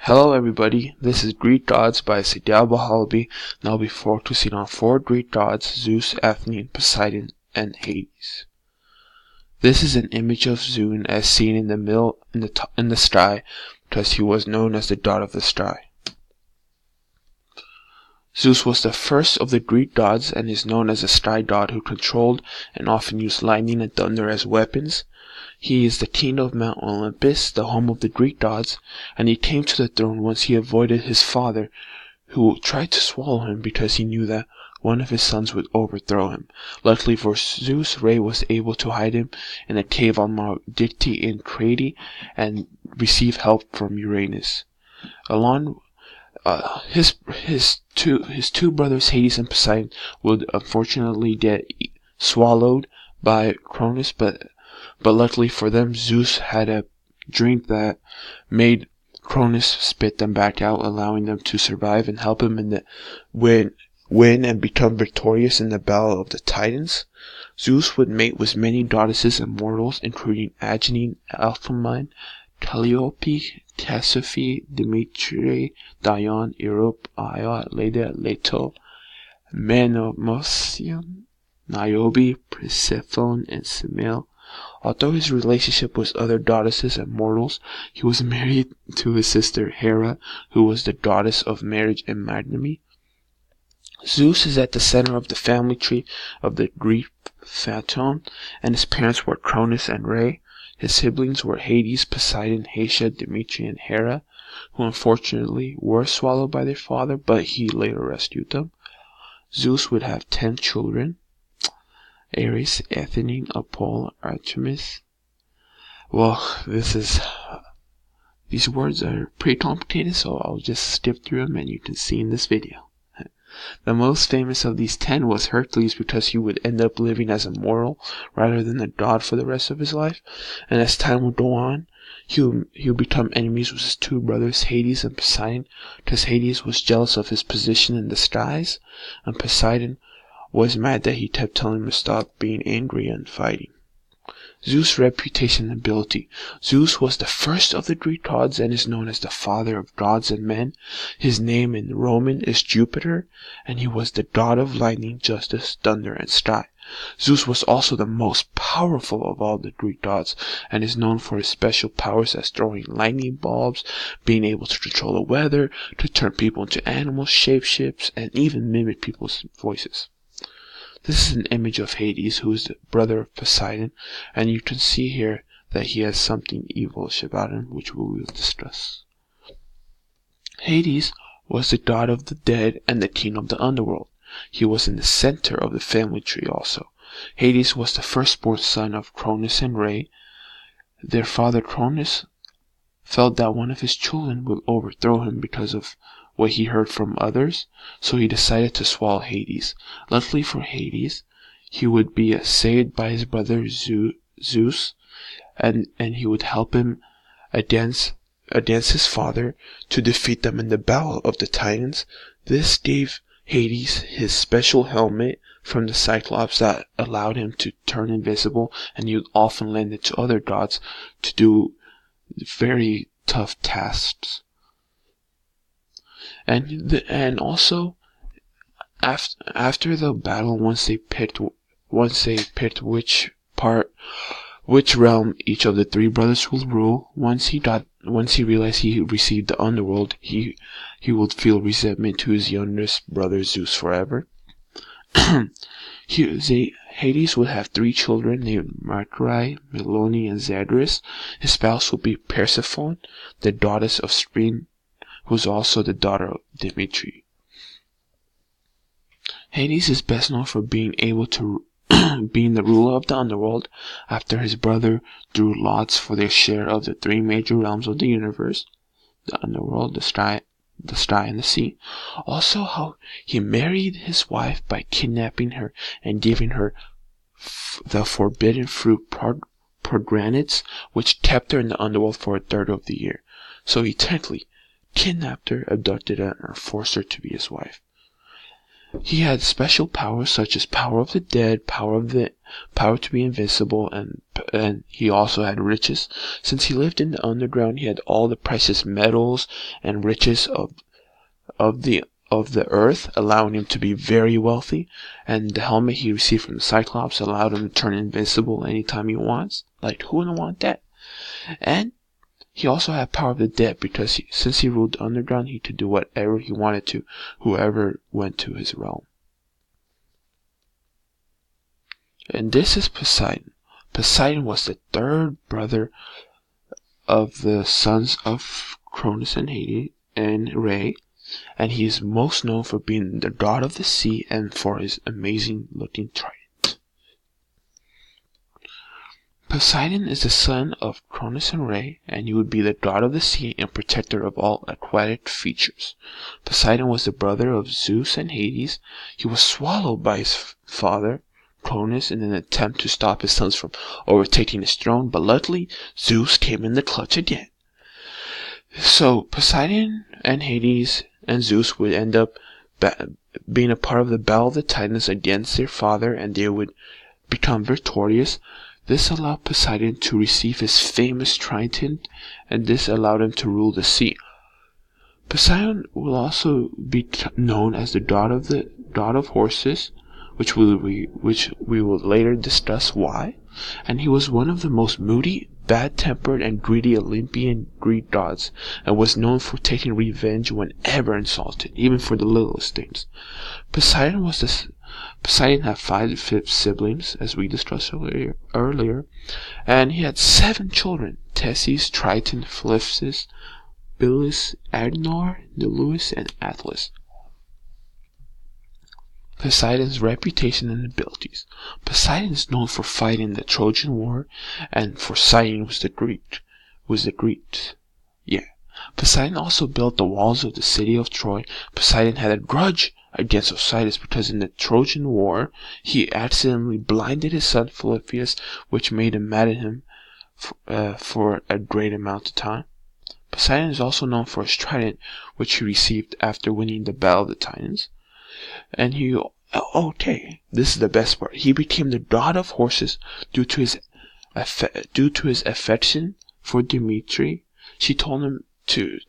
Hello everybody, this is Greek Gods by Saidal Bahalabi, and I'll be focusing on 4 Greek gods: Zeus, Athene, Poseidon, and Hades. This is an image of Zeus as seen in the sky, because he was known as the god of the sky. Zeus was the first of the Greek gods and is known as a sky god who controlled and often used lightning and thunder as weapons. He is the king of Mount Olympus, the home of the Greek gods, and he came to the throne once he avoided his father, who tried to swallow him because he knew that one of his sons would overthrow him. Luckily for Zeus, Rhea was able to hide him in a cave on Mount Dicte in Crete and receive help from Uranus. His two brothers Hades and Poseidon would unfortunately get swallowed by Cronus, but luckily for them, Zeus had a drink that made Cronus spit them back out, allowing them to survive and help him win and become victorious in the battle of the Titans. Zeus would mate with many goddesses and mortals, including Aegine, Alcmene, Calliope, Tisiphone, Demeter, Dione, Europe, Io, Leda, Leto, Menomosium, Niobe, Persephone, and Semele. Although his relationship with other goddesses and mortals, he was married to his sister Hera, who was the goddess of marriage and magnanimity. Zeus is at the center of the family tree of the Greek Phaeton, and his parents were Cronus and Rhea. His siblings were Hades, Poseidon, Hestia, Demeter, and Hera, who unfortunately were swallowed by their father, but he later rescued them. Zeus would have 10 children: Ares, Athene, Apollo, Artemis. Well, these words are pretty complicated, so I'll just skip through them and you can see in this video. The most famous of these 10 was Hercules, because he would end up living as a mortal rather than a god for the rest of his life, and as time would go on, he would become enemies with his 2 brothers Hades and Poseidon, because Hades was jealous of his position in the skies, and Poseidon was mad that he kept telling him to stop being angry and fighting. Zeus' reputation and ability. Zeus was the first of the Greek gods and is known as the father of gods and men. His name in Roman is Jupiter, and he was the god of lightning, justice, thunder, and sky. Zeus was also the most powerful of all the Greek gods and is known for his special powers as throwing lightning bulbs, being able to control the weather, to turn people into animals, shapeshifts, and even mimic people's voices. This is an image of Hades, who is the brother of Poseidon, and you can see here that he has something evilish about him, which we will discuss. Hades was the god of the dead and the king of the underworld. He was in the center of the family tree also. Hades was the firstborn son of Cronus and Rhea. Their father Cronus felt that one of his children would overthrow him because of what he heard from others, so he decided to swallow Hades. Luckily for Hades, he would be saved by his brother Zeus, and he would help him against his father to defeat them in the battle of the Titans. This gave Hades his special helmet from the Cyclops that allowed him to turn invisible, and he would often lend it to other gods to do very tough tasks. And also, after the battle, once they picked which realm each of the 3 brothers would rule, once he realized he received the underworld, he would feel resentment to his youngest brother Zeus forever. Hades would have 3 children named Mercury, Melone, and Zagreus. His spouse would be Persephone, the goddess of spring, who is also the daughter of Demeter. Hades is best known for being able to being the ruler of the underworld after his brother drew lots for their share of the 3 major realms of the universe: the underworld, the sky, and the sea. Also, how he married his wife by kidnapping her and giving her the forbidden fruit pomegranates, which kept her in the underworld for a third of the year. So he technically kidnapped her, abducted her, and forced her to be his wife. He had special powers such as power of the dead, power to be invincible, and he also had riches. Since he lived in the underground, he had all the precious metals and riches of the earth, allowing him to be very wealthy. And the helmet he received from the Cyclops allowed him to turn invincible anytime he wants. Like, who wouldn't want that? And he also had power of the dead because since he ruled the underground, he could do whatever he wanted to whoever went to his realm. And this is Poseidon. Poseidon was the third brother of the sons of Cronus and Hades and Rhea, and he is most known for being the god of the sea and for his amazing looking trident. Poseidon is the son of Cronus and Rhea, and he would be the god of the sea and protector of all aquatic features. Poseidon was the brother of Zeus and Hades. He was swallowed by his father, Cronus, in an attempt to stop his sons from overtaking his throne, but luckily Zeus came in the clutch again. So Poseidon and Hades and Zeus would end up being a part of the Battle of the Titans against their father, and they would become victorious. This allowed Poseidon to receive his famous trident, and this allowed him to rule the sea. Poseidon will also be known as the god of horses, which we will later discuss why. And he was one of the most moody, bad-tempered, and greedy Olympian Greek gods, and was known for taking revenge whenever insulted, even for the littlest things. Poseidon had 5 siblings, as we discussed earlier, and he had 7 children: Thetis, Triton, Phyllis, Billus, Agenor, Neleus, and Atlas. Poseidon's reputation and abilities. Poseidon is known for fighting the Trojan War, and for siding with the Greeks. Poseidon also built the walls of the city of Troy. Poseidon had a grudge against Osiris because in the Trojan War he accidentally blinded his son Philippius, which made him mad at him for a great amount of time. Poseidon is also known for his trident, which he received after winning the Battle of the Titans. And this is the best part. He became the god of horses due to his affection for Demeter. She told him to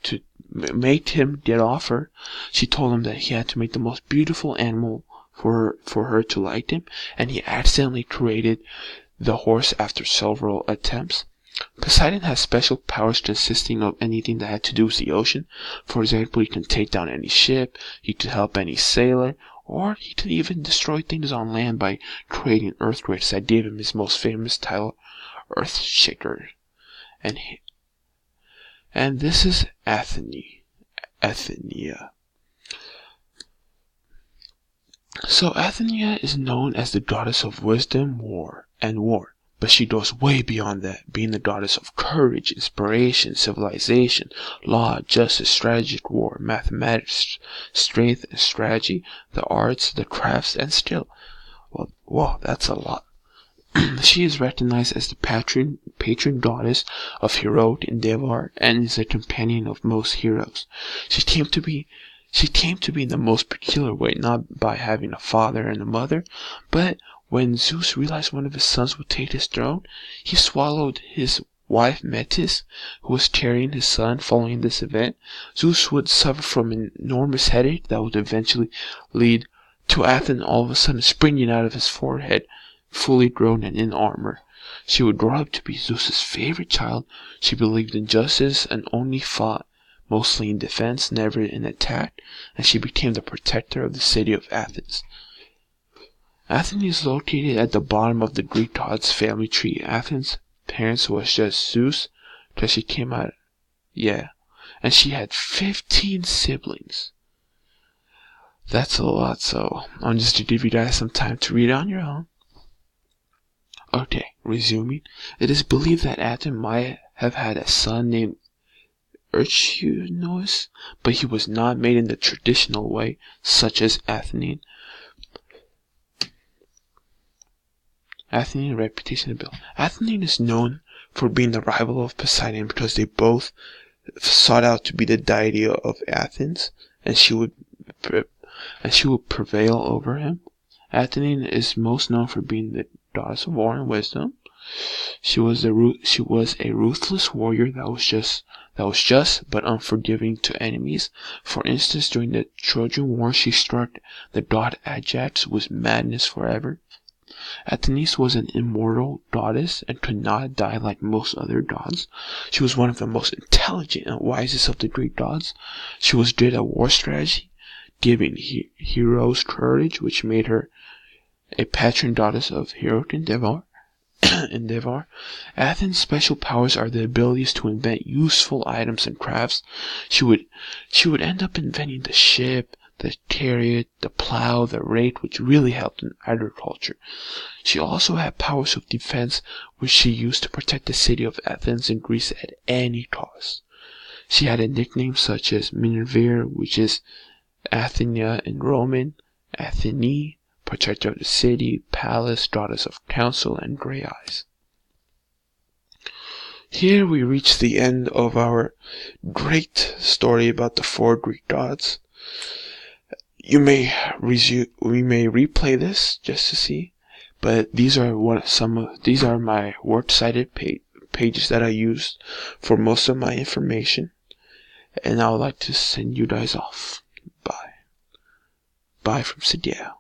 make him get off her. She told him that he had to make the most beautiful animal for her to like him, and he accidentally created the horse after several attempts. Poseidon has special powers consisting of anything that had to do with the ocean. For example, he can take down any ship, he could help any sailor, or he could even destroy things on land by creating earthquakes that gave him his most famous title, Earthshaker. And this is Athenia. So Athenia is known as the goddess of wisdom, war, but she goes way beyond that, being the goddess of courage, inspiration, civilization, law, justice, strategic war, mathematics, strength and strategy, the arts, the crafts, and skill. Well, whoa, that's a lot. She is recognized as the patron goddess of heroic endeavor and is a companion of most heroes. She came to be in the most peculiar way, not by having a father and a mother, but when Zeus realized one of his sons would take his throne, he swallowed his wife Metis, who was carrying his son. Following this event, Zeus would suffer from an enormous headache that would eventually lead to Athena all of a sudden springing out of his forehead, fully grown and in armor. She would grow up to be Zeus's favorite child. She believed in justice and only fought, mostly in defense, never in attack, and she became the protector of the city of Athens. Athens is located at the bottom of the Greek god's family tree. Athens' parents was just Zeus, because she came out, and she had 15 siblings. That's a lot, so I'm just to give you guys some time to read on your own. Okay, resuming. It is believed that Athens might have had a son named Urchinous, but he was not made in the traditional way, such as Athenian. Athenian reputation and build. Athenian is known for being the rival of Poseidon because they both sought out to be the deity of Athens, and she would and she would prevail over him. Athene is most known for being the goddess of war and wisdom. She was a ruthless warrior that was just but unforgiving to enemies. For instance, during the Trojan War, she struck the god Ajax with madness forever. Athene was an immortal goddess and could not die like most other gods. She was one of the most intelligent and wisest of the Greek gods. She was good at war strategy, giving heroes courage, which made her a patron goddess of heroic endeavor. Athene's special powers are the abilities to invent useful items and crafts. She would end up inventing the ship, the chariot, the plow, the rake, which really helped in agriculture. She also had powers of defense, which she used to protect the city of Athens in Greece at any cost. She had a nickname such as Minerva, which is Athenia in Roman, Athene, protector of the city, Pallas, goddess of counsel, and gray eyes. Here we reach the end of our great story about the 4 Greek gods. We may replay this just to see, but these are my works cited pages that I used for most of my information, and I would like to send you guys off. Bye from Sidiel.